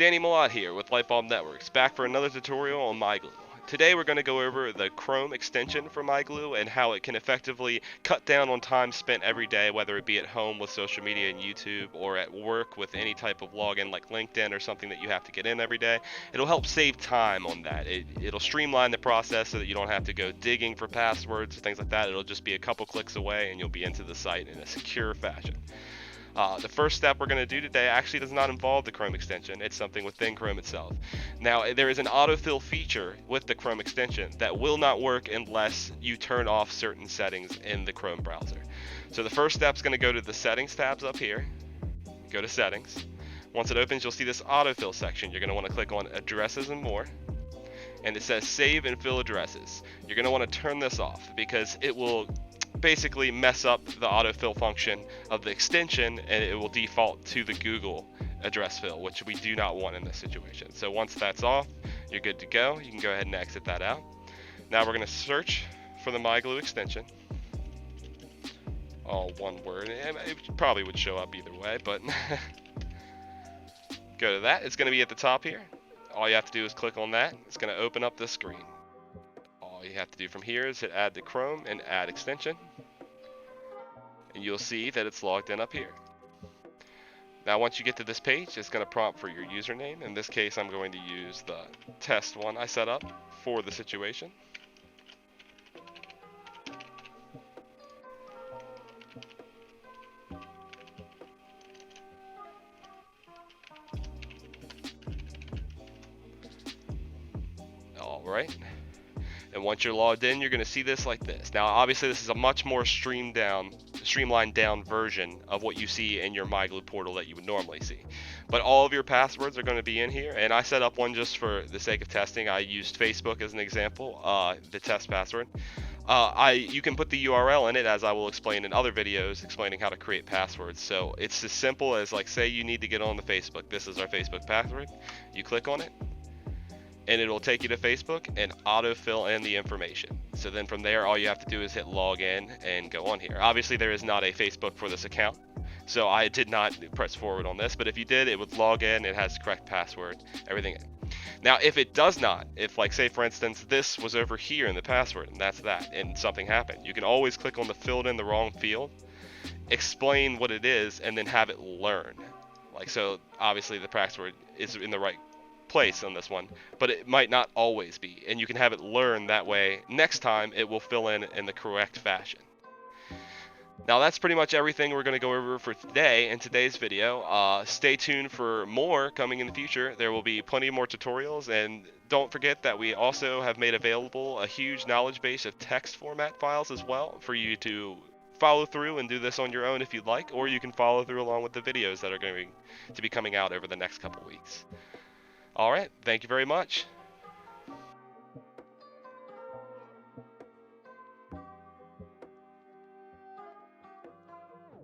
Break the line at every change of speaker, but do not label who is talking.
Danny Malott here with Lightbulb Networks, back for another tutorial on MyGlue. Today we're going to go over the Chrome extension for MyGlue and how it can effectively cut down on time spent every day, whether it be at home with social media and YouTube or at work with any type of login like LinkedIn or something that you have to get in every day. It'll help save time on that. It'll streamline the process so that you don't have to go digging for passwords or things like that. It'll just be a couple clicks away and you'll be into the site in a secure fashion. The first step we're going to do today actually does not involve the Chrome extension. It's something within Chrome itself. Now, there is an autofill feature with the Chrome extension that will not work unless you turn off certain settings in the Chrome browser. So the first step is going to go to the Settings tabs up here. Go to Settings. Once it opens, you'll see this autofill section. You're going to want to click on Addresses and More. And it says Save and Fill Addresses. You're going to want to turn this off because it will basically mess up the autofill function of the extension, and it will default to the Google address fill, which we do not want in this situation. So once that's off, you're good to go. You can go ahead and exit that out. Now we're going to search for the MyGlue extension. All one word. It probably would show up either way, but go to that. It's going to be at the top here. All you have to do is click on that. It's going to open up this screen. All you have to do from here is hit Add to Chrome and Add Extension. And you'll see that it's logged in up here. Now once you get to this page, it's going to prompt for your username. In this case, I'm going to use the test one I set up for the situation. Alright. And once you're logged in, you're going to see this like this. Now, obviously, this is a much more streamlined down version of what you see in your MyGlue portal that you would normally see. But all of your passwords are going to be in here, and I set up one just for the sake of testing. I used Facebook as an example, the test password. You can put the URL in it, as I will explain in other videos explaining how to create passwords. So it's as simple as, like, say you need to get on the Facebook. This is our Facebook password. You click on it, and it'll take you to Facebook and autofill in the information. So then from there, all you have to do is hit login and go on here. Obviously, there is not a Facebook for this account, so I did not press forward on this, but if you did, it would log in, it has the correct password, everything. Now, if it does not, if, like, say for instance, this was over here in the password and that's that, and something happened, you can always click on the filled in the wrong field, explain what it is, and then have it learn. Like, so obviously the password is in the right place on this one, but it might not always be, and you can have it learn that way. Next time it will fill in the correct fashion. Now that's pretty much everything we're going to go over for today in today's video. Stay tuned for more coming in the future. There will be plenty more tutorials, and don't forget that we also have made available a huge knowledge base of text format files as well for you to follow through and do this on your own if you'd like, or you can follow through along with the videos that are going to be coming out over the next couple weeks. Alright, thank you very much.